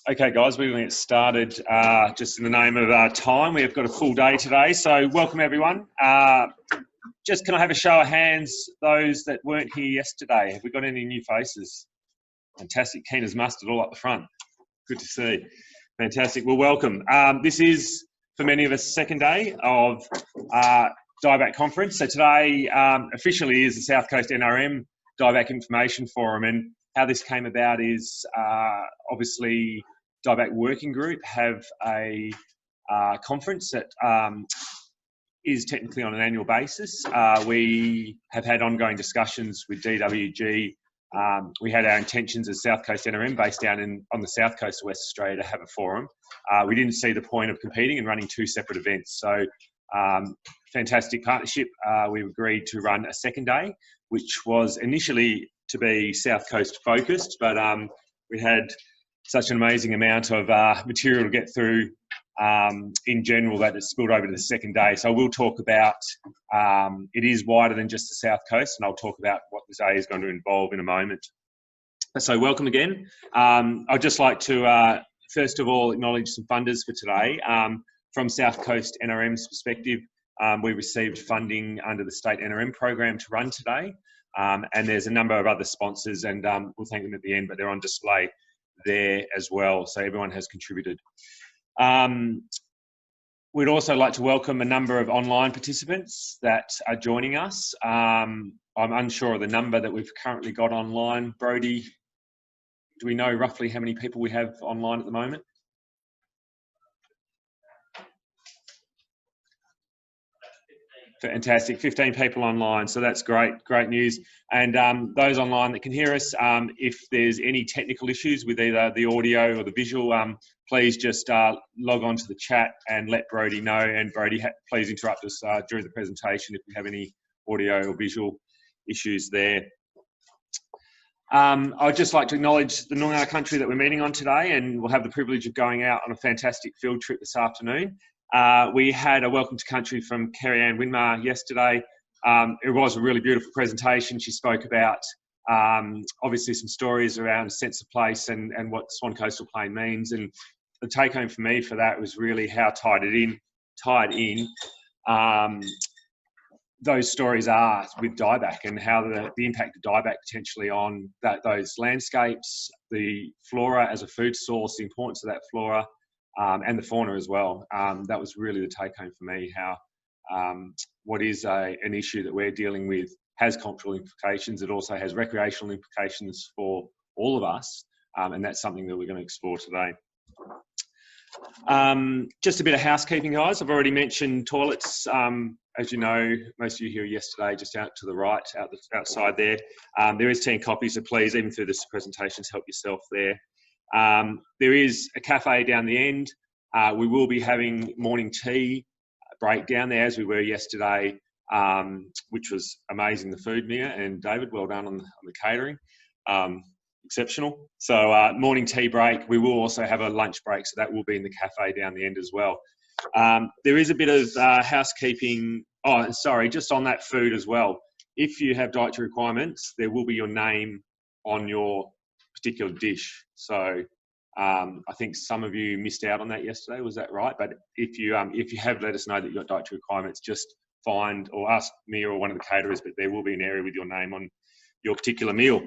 Okay, guys, we're going to get started just in the name of time. We've got a full day today, so welcome everyone. Just can I have a show of hands, those that weren't here yesterday? Have we got any new faces? Fantastic, keen as mustard all up the front. Good to see. Fantastic, well, welcome. This is, for many of us, second day of Dieback conference. So today officially is the South Coast NRM Dieback Information Forum, and how this came about is obviously Dieback Working Group have a conference that is technically on an annual basis. We have had ongoing discussions with DWG. We had our intentions as South Coast NRM based down on the south coast of West Australia to have a forum. We didn't see the point of competing and running two separate events. So fantastic partnership. We agreed to run a second day, which was initially to be South Coast focused, but we had such an amazing amount of material to get through in general that it spilled over to the second day. So we'll talk about, it is wider than just the South Coast, and I'll talk about what this day is going to involve in a moment. So welcome again. I'd just like to, first of all, acknowledge some funders for today. From South Coast NRM's perspective, we received funding under the state NRM program to run today. And there's a number of other sponsors, and we'll thank them at the end, but they're on display there as well. So everyone has contributed. We'd also like to welcome a number of online participants that are joining us. I'm unsure of the number that we've currently got online. Brodie, do we know roughly how many people we have online at the moment? Fantastic, 15 people online, so that's great news. And those online that can hear us, if there's any technical issues with either the audio or the visual, please just log on to the chat and let Brodie know. And Brodie, please interrupt us during the presentation if we have any audio or visual issues there. I'd just like to acknowledge the Noongar country that we're meeting on today, and we'll have the privilege of going out on a fantastic field trip this afternoon. We had a welcome to country from Kerry-Ann Winmar yesterday. It was a really beautiful presentation. She spoke about obviously some stories around sense of place and what Swan Coastal Plain means. And the take home for me for that was really how tied in those stories are with dieback, and how the impact of dieback potentially on those landscapes, the flora as a food source, the importance of that flora, and the fauna as well. That was really the take home for me, how what is an issue that we're dealing with has cultural implications. It also has recreational implications for all of us, and that's something that we're going to explore today. Just a bit of housekeeping, guys. I've already mentioned toilets. As you know, most of you here yesterday, just out to the right, outside there. There is 10 copies, so please, even through this presentations, help yourself there. There is a cafe down the end. We will be having morning tea break down there, as we were yesterday, which was amazing, the food, Mia and David. Well done on the catering. Exceptional. So morning tea break. We will also have a lunch break, so that will be in the cafe down the end as well. There is a bit of housekeeping. Oh, sorry, just on that food as well. If you have dietary requirements, there will be your name on your particular dish. So I think some of you missed out on that yesterday. Was that right? But if you have, let us know that you've got dietary requirements. Just find or ask me or one of the caterers. But there will be an area with your name on your particular meal.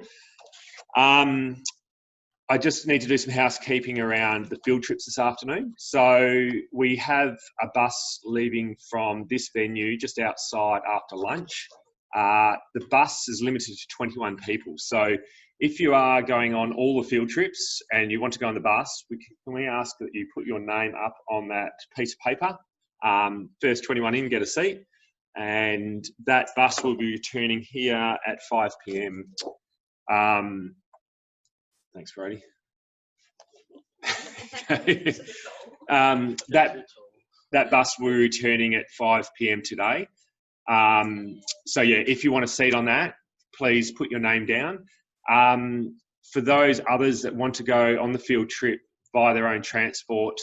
I just need to do some housekeeping around the field trips this afternoon. So we have a bus leaving from this venue just outside after lunch. The bus is limited to 21 people. So if you are going on all the field trips and you want to go on the bus, can we ask that you put your name up on that piece of paper? First 21 in, get a seat. And that bus will be returning here at 5 p.m. Thanks, Brodie. That bus will be returning at 5 p.m. today. So yeah, if you want a seat on that, please put your name down. For those others that want to go on the field trip via their own transport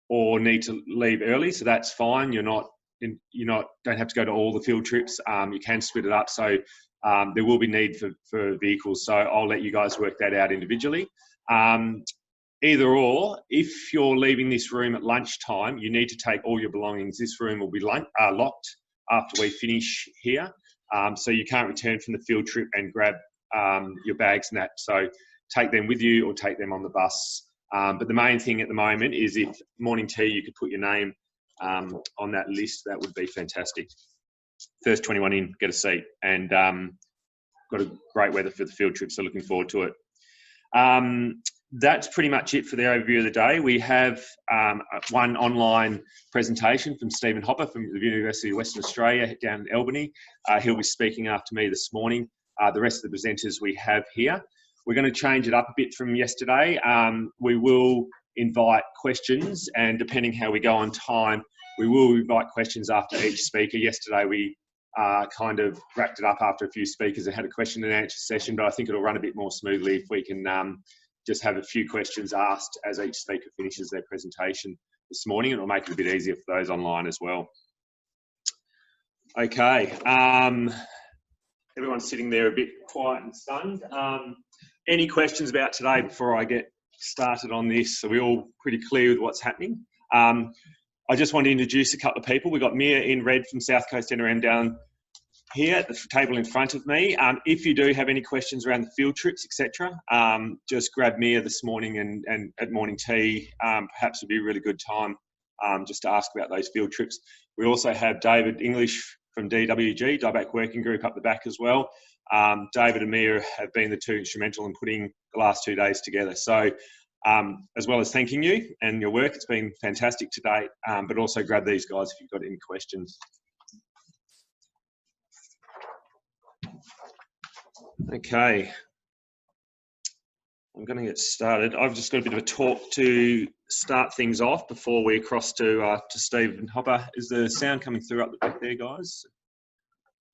or need to leave early, so that's fine. Don't have to go to all the field trips. You can split it up. So there will be need for vehicles. So I'll let you guys work that out individually. either or, if you're leaving this room at lunchtime, you need to take all your belongings. This room will be locked after we finish here. So you can't return from the field trip and grab your bags and that. So take them with you or take them on the bus. But the main thing at the moment is if morning tea, you could put your name on that list, that would be fantastic. First 21 in, get a seat. And got a great weather for the field trip, so looking forward to it. That's pretty much it for the overview of the day. We have one online presentation from Stephen Hopper from the University of Western Australia down in Albany. He'll be speaking after me this morning. The rest of the presenters we have here. We're going to change it up a bit from yesterday. We will invite questions, and depending how we go on time, we will invite questions after each speaker. Yesterday we kind of wrapped it up after a few speakers and had a question and answer session, but I think it'll run a bit more smoothly if we can just have a few questions asked as each speaker finishes their presentation this morning, and it'll make it a bit easier for those online as well. Okay, everyone's sitting there a bit quiet and stunned. Any questions about today before I get started on this? Are we all pretty clear with what's happening? I just want to introduce a couple of people. We've got Mia in red from South Coast NRM down here at the table in front of me. If you do have any questions around the field trips, etc., just grab Mia this morning and at morning tea. Perhaps would be a really good time just to ask about those field trips. We also have David English from DWG, Dieback Working Group, up the back as well. David and Mia have been the two instrumental in putting the last 2 days together. So as well as thanking you and your work, it's been fantastic to date, but also grab these guys if you've got any questions. Okay, I'm going to get started. I've just got a bit of a talk to start things off before we cross to Stephen Hopper. Is the sound coming through up the back there, guys?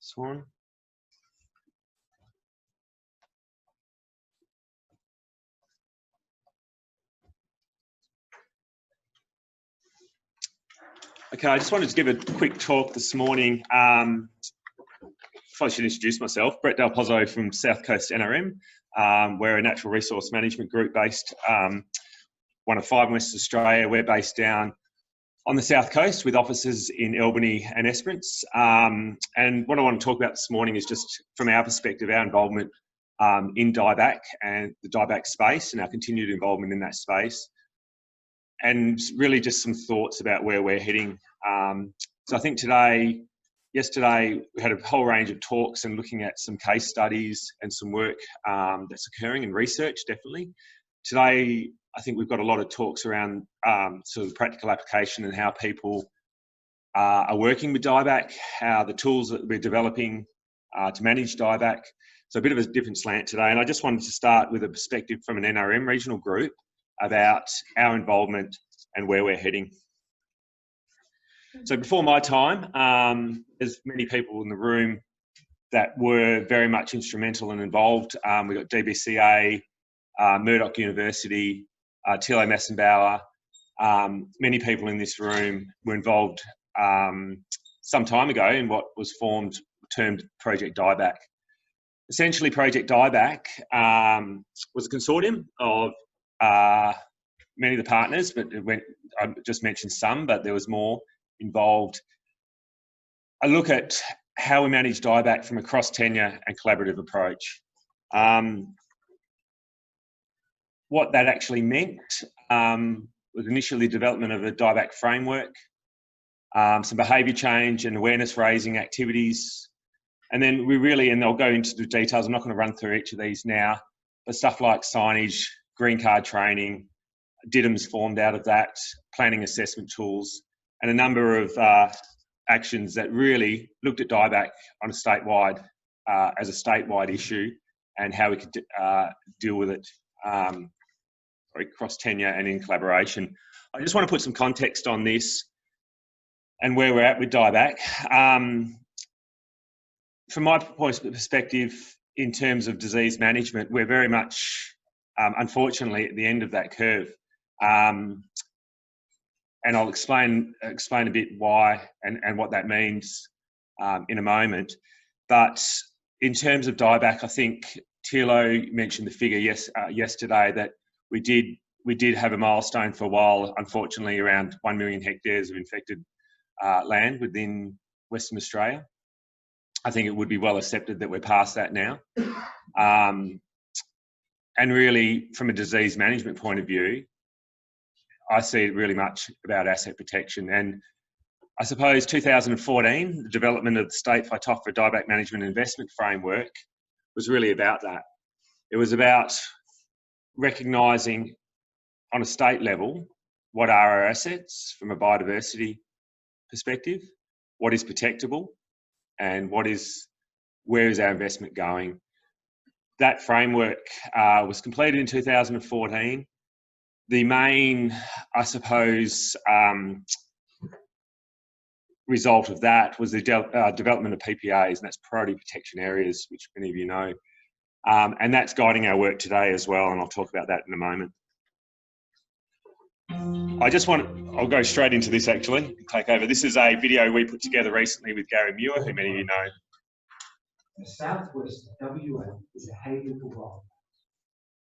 Swan? Okay, I just wanted to give a quick talk this morning. I should introduce myself. Brett Dal Pozzo from South Coast NRM. We're a natural resource management group based, one of 5 in Western Australia. We're based down on the South Coast with offices in Albany and Esperance. And what I want to talk about this morning is just from our perspective, our involvement in Dieback and the Dieback space and our continued involvement in that space. And really just some thoughts about where we're heading. So I think yesterday we had a whole range of talks and looking at some case studies and some work that's occurring in research, definitely. Today, I think we've got a lot of talks around sort of practical application and how people are working with Dieback, how the tools that we're developing to manage Dieback. So a bit of a different slant today. And I just wanted to start with a perspective from an NRM regional group about our involvement and where we're heading. So before my time, there's many people in the room that were very much instrumental and involved. We've got DBCA, Murdoch University, Thilo Massenbauer. Many people in this room were involved some time ago in what was termed Project Dieback. Essentially, Project Dieback was a consortium of many of the partners, but I just mentioned some, but there was more involved. I look at how we manage Dieback from a cross-tenure and collaborative approach. What that actually meant was initially development of a Dieback framework, some behaviour change and awareness raising activities. And then and I'll go into the details, I'm not going to run through each of these now, but stuff like signage, green card training, DITMs formed out of that, planning assessment tools, and a number of actions that really looked at Dieback on a statewide, as a statewide issue and how we could deal with it cross tenure and in collaboration. I just want to put some context on this and where we're at with Dieback. From my perspective, in terms of disease management, we're very much, unfortunately, at the end of that curve. And I'll explain a bit why and what that means in a moment. But in terms of Dieback, I think Thilo mentioned the figure yesterday that we did we did have a milestone for a while, unfortunately, around 1 million hectares of infected land within Western Australia. I think it would be well accepted that we're past that now. And really, from a disease management point of view, I see it really much about asset protection. And I suppose 2014, the development of the State Project Dieback Management Investment Framework was really about that. It was about recognising on a state level what are our assets from a biodiversity perspective, what is protectable, and where is our investment going. That framework was completed in 2014. The main, I suppose, result of that was the development of PPAs, and that's priority protection areas, which many of you know. And that's guiding our work today as well, and I'll talk about that in a moment. I'll go straight into this actually, take over. This is a video we put together recently with Gary Muir, who many of you know. The southwest WA is a haven for wildlife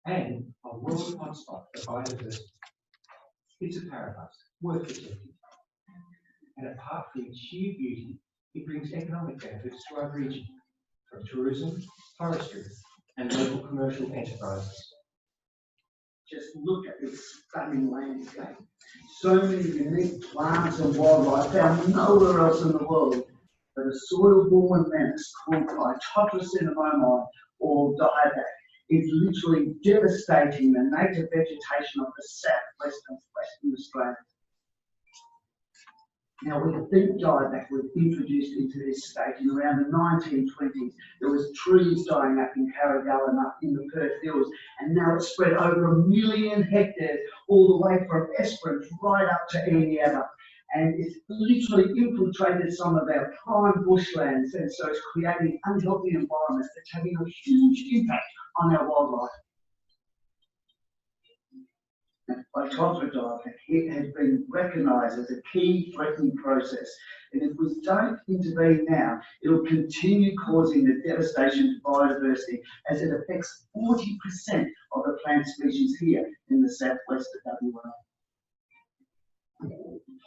and a world hotspot for biodiversity. It's a paradise, worth protecting. And apart from its sheer beauty, it brings economic benefits to our region, from tourism, forestry, and local commercial enterprises. Just look at this stunning landscape. So many unique plants and wildlife found nowhere else in the world. But a soil-borne menace called Project or Dieback is literally devastating the native vegetation of the southwest of Western Australia. Now, with the deep dieback was introduced into this state in around the 1920s. There was trees dying up in Carragalla and up in the Perth Hills, and now it's spread over 1 million hectares all the way from Esperance right up to Eneabba. And it's literally infiltrated some of our prime bushlands, and so it's creating unhealthy environments that's having a huge impact on our wildlife. By Project Dieback, it has been recognised as a key threatening process, and if we don't intervene now, it will continue causing the devastation to biodiversity as it affects 40% of the plant species here in the southwest of WA.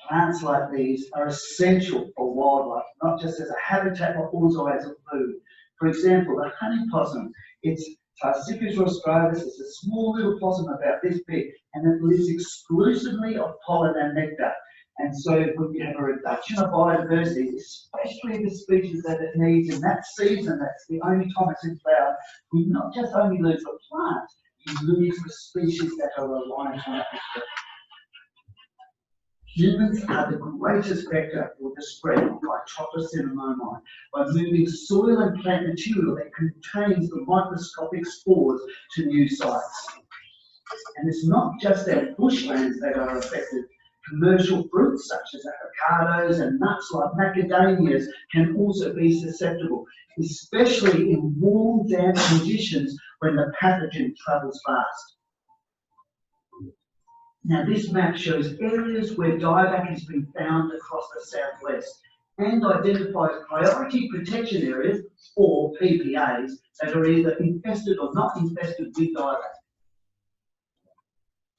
Plants like these are essential for wildlife, not just as a habitat but also as a food. For example, the honey possum, it's Tarsichus rostratus, it's a small little possum about this big, and it lives exclusively of pollen and nectar. And so when you have a reduction of biodiversity, especially the species that it needs in that season, that's the only time it's in flower, we not just only lose the plant, you lose the species that are reliant on it. Humans are the greatest vector for the spread of Phytophthora by moving soil and plant material that contains the microscopic spores to new sites. And it's not just our bushlands that are affected. Commercial fruits such as avocados and nuts like macadamias can also be susceptible, especially in warm, damp conditions when the pathogen travels fast. Now, this map shows areas where dieback has been found across the southwest and identifies priority protection areas, or PPAs, that are either infested or not infested with dieback.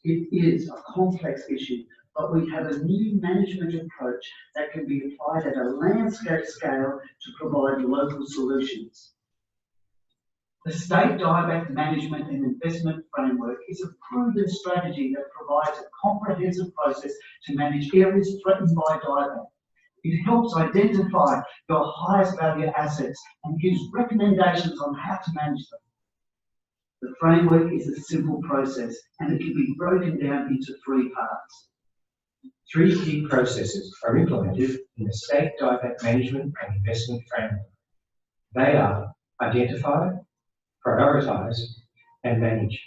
It is a complex issue, but we have a new management approach that can be applied at a landscape scale to provide local solutions. The State Dieback Management and Investment Framework is a proven strategy that provides a comprehensive process to manage areas threatened by dieback. It helps identify your highest value assets and gives recommendations on how to manage them. The framework is a simple process, and it can be broken down into 3 parts. 3 key processes are implemented in the State Dieback Management and Investment Framework. They are identify, prioritise and manage.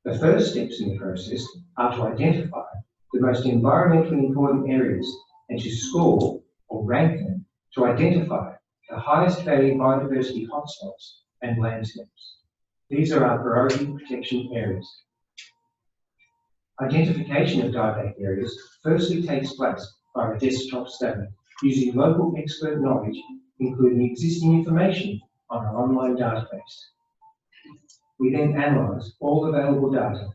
The first steps in the process are to identify the most environmentally important areas and to score or rank them to identify the highest value biodiversity hotspots and landscapes. These are our priority protection areas. Identification of dieback areas firstly takes place by a desktop study using local expert knowledge, including existing information on our online database. We then analyse all available data,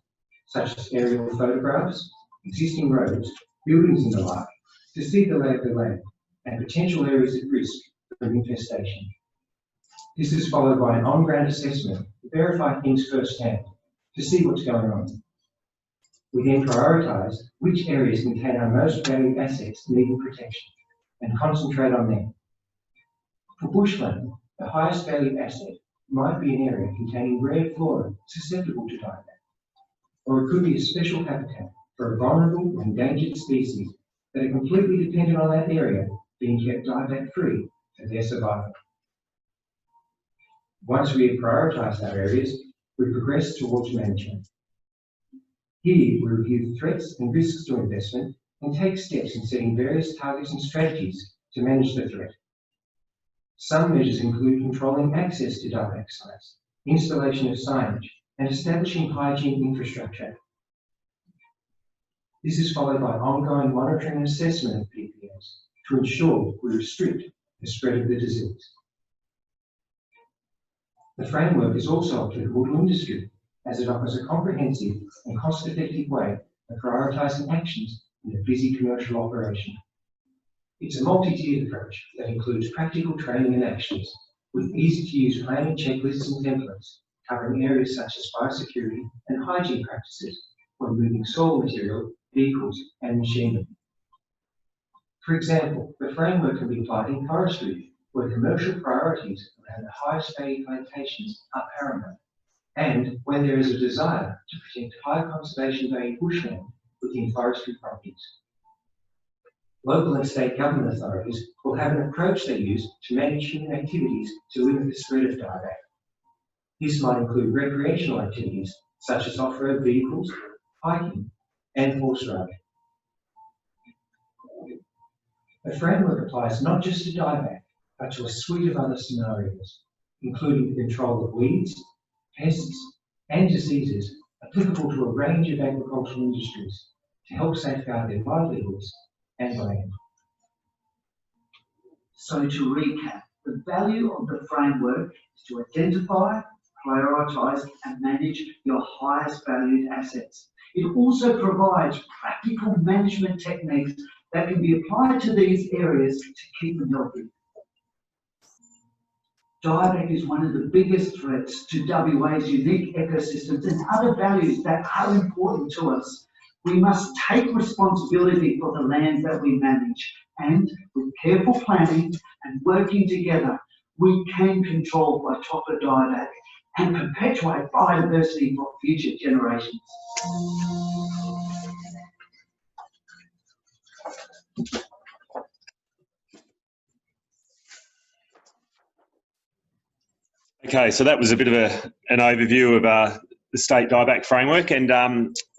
such as aerial photographs, existing roads, buildings and the like, to see the lay of the land and potential areas at risk from infestation. This is followed by an on-ground assessment to verify things firsthand, to see what's going on. We then prioritise which areas contain our most valued assets needing protection and concentrate on them. For bushland, the highest valued asset might be an area containing rare flora susceptible to dieback, or it could be a special habitat for a vulnerable or endangered species that are completely dependent on that area being kept dieback free for their survival. Once we have prioritised our areas, we progress towards management. Here, we review threats and risks to investment and take steps in setting various targets and strategies to manage the threat. Some measures include controlling access to dieback sites, installation of signage, and establishing hygiene infrastructure. This is followed by ongoing monitoring and assessment of PPAs to ensure we restrict the spread of the disease. The framework is also applicable to industry, as it offers a comprehensive and cost-effective way of prioritising actions in a busy commercial operation. It's a multi-tiered approach that includes practical training and actions, with easy-to-use planning checklists and templates, covering areas such as biosecurity and hygiene practices when moving soil material, vehicles, and machinery. For example, the framework can be applied in forestry, where commercial priorities around the highest value plantations are paramount, and when there is a desire to protect high conservation value bushland within forestry properties. Local and state government authorities will have an approach they use to manage human activities to limit the spread of dieback. This might include recreational activities such as off-road vehicles, hiking, and horse riding. The framework applies not just to dieback, but to a suite of other scenarios, including the control of weeds, pests, and diseases applicable to a range of agricultural industries to help safeguard their livelihoods and land. So to recap, the value of the framework is to identify, prioritise and manage your highest valued assets. It also provides practical management techniques that can be applied to these areas to keep them healthy. Dieback is one of the biggest threats to WA's unique ecosystems and other values that are important to us. We must take responsibility for the land that we manage, and with careful planning and working together, we can control phytophthora dieback and perpetuate biodiversity for future generations. Okay, so that was a bit of an overview of the state dieback framework, and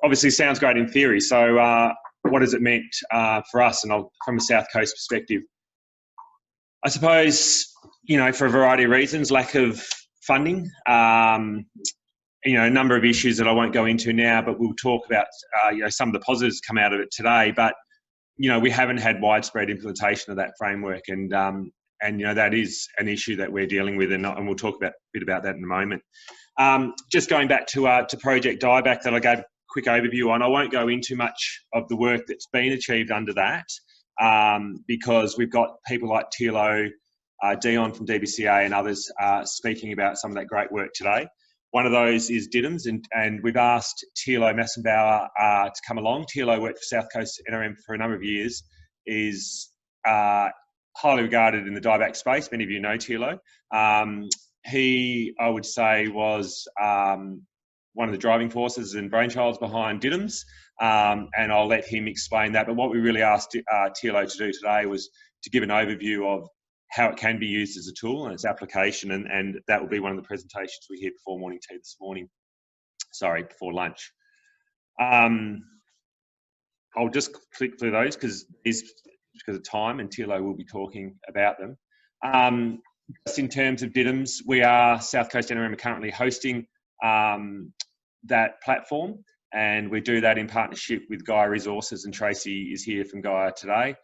obviously sounds great in theory. So what has it meant for us, and from a South Coast perspective? I suppose, you know, for a variety of reasons, lack of funding, you know, a number of issues that I won't go into now, but we'll talk about, you know, some of the positives come out of it today. But, you know, we haven't had widespread implementation of that framework, and you know, that is an issue that we're dealing with, and we'll talk a bit about that in a moment. Just going back to Project Dieback that I gave a quick overview on, I won't go into much of the work that's been achieved under that, because we've got people like Thilo, Dion from DBCA and others speaking about some of that great work today. One of those is DIDMs, and we've asked Thilo Massenbauer to come along. Thilo worked for South Coast NRM for a number of years, is highly regarded in the dieback space. Many of you know Thilo. He, I would say, was one of the driving forces and brainchilds behind DIDMs, and I'll let him explain that. But what we really asked Thilo to do today was to give an overview of how it can be used as a tool and its application, and that will be one of the presentations we hear before morning tea this morning. Sorry, before lunch. I'll just click through those because of time, and Thilo will be talking about them. Just in terms of DIDMs, we are, South Coast NRM are currently hosting that platform, and we do that in partnership with Gaia Resources, and Tracy is here from Gaia today.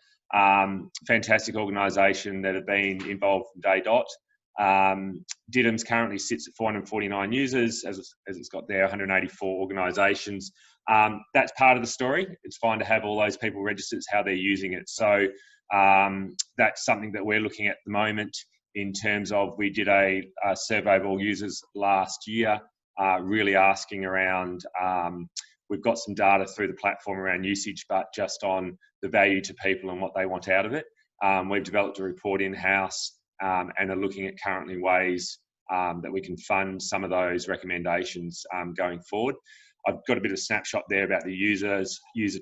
Fantastic organisation that have been involved from day dot. DIDMS currently sits at 449 users, as it's got there, 184 organisations. That's part of the story. It's fine to have all those people registered. It's how they're using it. So that's something that we're looking at the moment in terms of, we did a survey of all users last year, really asking around, we've got some data through the platform around usage, but just on the value to people and what they want out of it. We've developed a report in-house and are looking at currently ways that we can fund some of those recommendations going forward. I've got a bit of a snapshot there about the user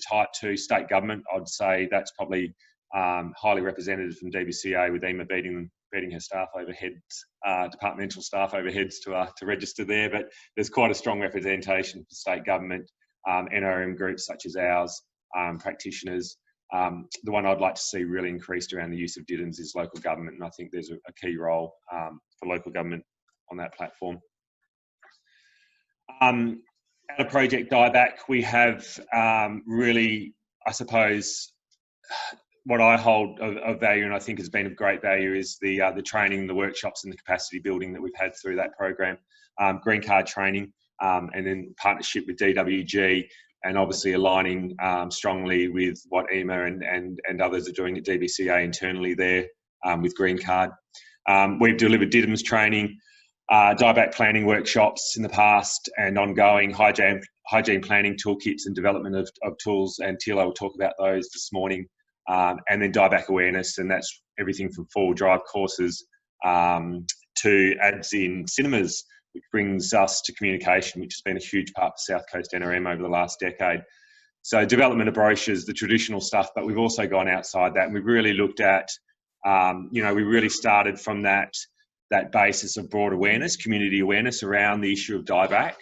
type to state government. I'd say that's probably highly represented from DBCA, with Emma beating her staff overheads, departmental staff overheads to register there. But there's quite a strong representation for state government, NRM groups such as ours, practitioners. The one I'd like to see really increased around the use of DIDMS is local government, and I think there's a key role for local government on that platform. Out of Project Dieback, we have really, I suppose, what I hold of value, and I think has been of great value, is the training, the workshops and the capacity building that we've had through that program. Green card training, and then partnership with DWG, and obviously aligning strongly with what EMA and others are doing at DBCA internally there with Green Card. We've delivered DIDMS training, dieback planning workshops in the past, and ongoing hygiene planning toolkits and development of tools, and Tilo will talk about those this morning. And then dieback awareness, and that's everything from four-wheel drive courses to ads in cinemas, which brings us to communication, which has been a huge part for South Coast NRM over the last decade. So development of brochures, the traditional stuff, but we've also gone outside that, and we've really looked at, we really started from that basis of broad awareness, community awareness around the issue of dieback.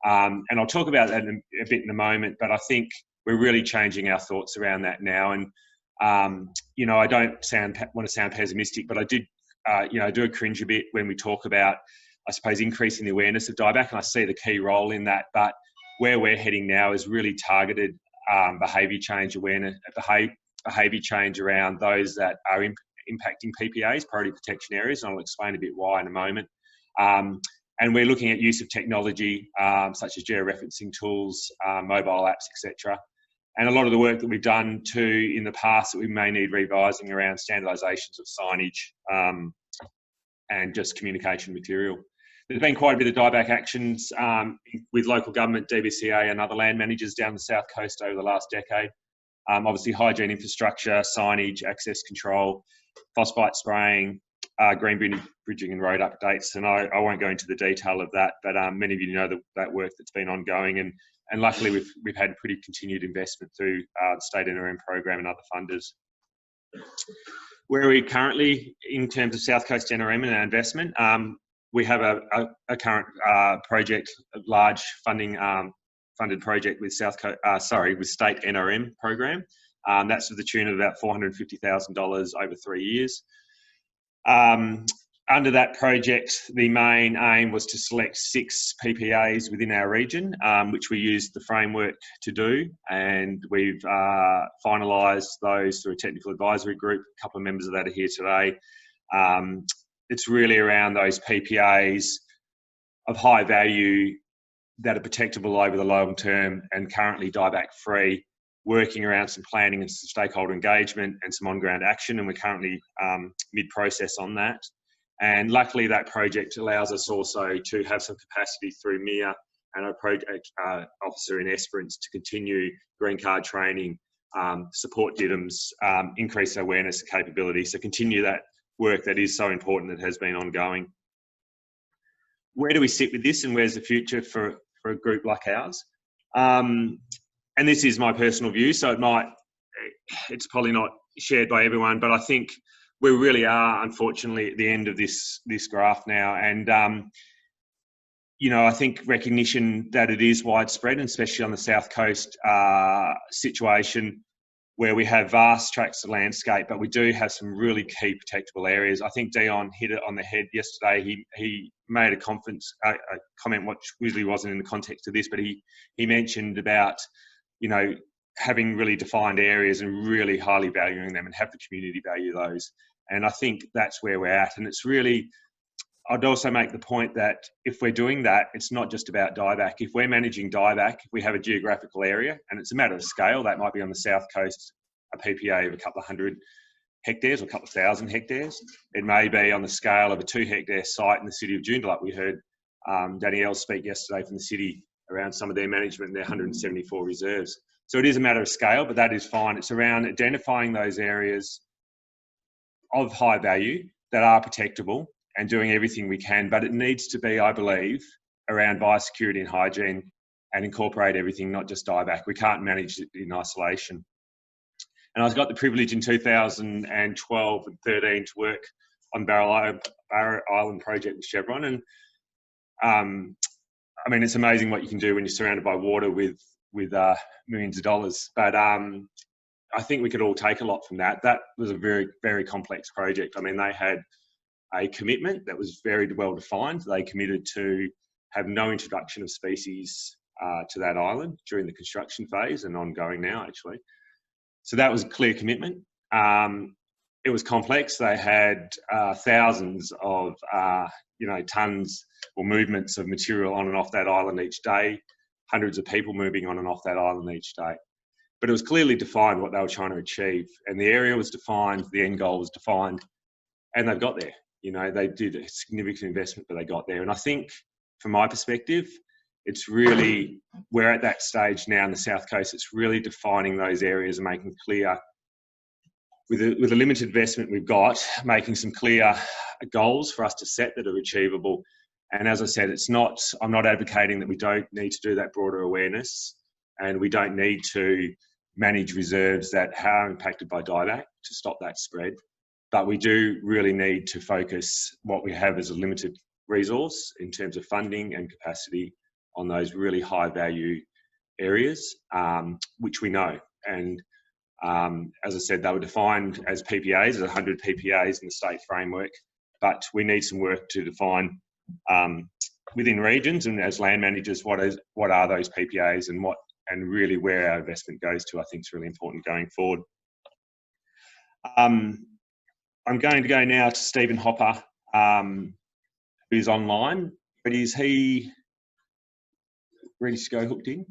And I'll talk about that a bit in a moment, but I think we're really changing our thoughts around that now. And, I don't want to sound pessimistic, but I do a cringe a bit when we talk about, I suppose, increasing the awareness of dieback, and I see the key role in that. But where we're heading now is really targeted behaviour change awareness, behaviour change around those that are impacting PPAs, priority protection areas, and I'll explain a bit why in a moment. And we're looking at use of technology such as georeferencing tools, mobile apps, etc. And a lot of the work that we've done too in the past that we may need revising around standardisations of signage and just communication material. There's been quite a bit of dieback actions with local government, DBCA and other land managers down the South Coast over the last decade. Obviously hygiene infrastructure, signage, access control, phosphite spraying, green bridging and road updates. And I won't go into the detail of that, but many of you know that work that's been ongoing. And luckily we've had pretty continued investment through the State NRM program and other funders. Where are we currently in terms of South Coast NRM and our investment? We have a current project, a large funded project with with State NRM program. That's to the tune of about $450,000 over 3 years. Under that project, the main aim was to select 6 PPAs within our region, which we used the framework to do, and we've finalised those through a technical advisory group. A couple of members of that are here today. It's really around those PPAs of high value that are protectable over the long term and currently dieback free, working around some planning and some stakeholder engagement and some on-ground action, and we're currently mid-process on that. And luckily that project allows us also to have some capacity through Mia and our project officer in Esperance to continue green card training, support DIDMS, increase awareness and capability. So continue that work that is so important that has been ongoing. Where do we sit with this, and where's the future for a group like ours? And this is my personal view, so it's probably not shared by everyone, but I think we really are, unfortunately, at the end of this graph now. And, I think recognition that it is widespread, and especially on the South Coast situation, where we have vast tracts of landscape, but we do have some really key protectable areas. I think Dion hit it on the head yesterday. He made a comment which usually wasn't in the context of this, but he mentioned about, having really defined areas and really highly valuing them and have the community value those. And I think that's where we're at. And it's really, I'd also make the point that if we're doing that, it's not just about dieback. If we're managing dieback, if we have a geographical area, and it's a matter of scale, that might be on the South Coast, a PPA of a couple of hundred hectares or a couple of thousand hectares. It may be on the scale of a 2-hectare site in the city of Joondalup. We heard Danielle speak yesterday from the city around some of their management and their 174 reserves. So it is a matter of scale, but that is fine. It's around identifying those areas of high value that are protectable and doing everything we can. But it needs to be, I believe, around biosecurity and hygiene and incorporate everything, not just dieback. We can't manage it in isolation. And I got the privilege in 2012 and 13 to work on Barrow Island project with Chevron. And I mean, it's amazing what you can do when you're surrounded by water with millions of dollars. But I think we could all take a lot from that. That was a very, very complex project. I mean, they had a commitment that was very well defined. They committed to have no introduction of species to that island during the construction phase and ongoing now, actually. So that was a clear commitment. It was complex. They had thousands of, tons or movements of material on and off that island each day, hundreds of people moving on and off that island each day. But it was clearly defined what they were trying to achieve. And the area was defined, the end goal was defined, and they've got there. You know, they did a significant investment, but they got there. And I think from my perspective, it's really, we're at that stage now in the South Coast, it's really defining those areas and making clear, with the limited investment we've got, making some clear goals for us to set that are achievable. And as I said, I'm not advocating that we don't need to do that broader awareness, and we don't need to manage reserves that are impacted by dieback to stop that spread. But we do really need to focus what we have as a limited resource in terms of funding and capacity on those really high value areas, which we know. And as I said, they were defined as PPAs, as 100 PPAs in the state framework, but we need some work to define within regions and as land managers, what are those PPAs and really where our investment goes to. I think is really important going forward. I'm going to go now to Stephen Hopper, who's online, but is he ready to go hooked in?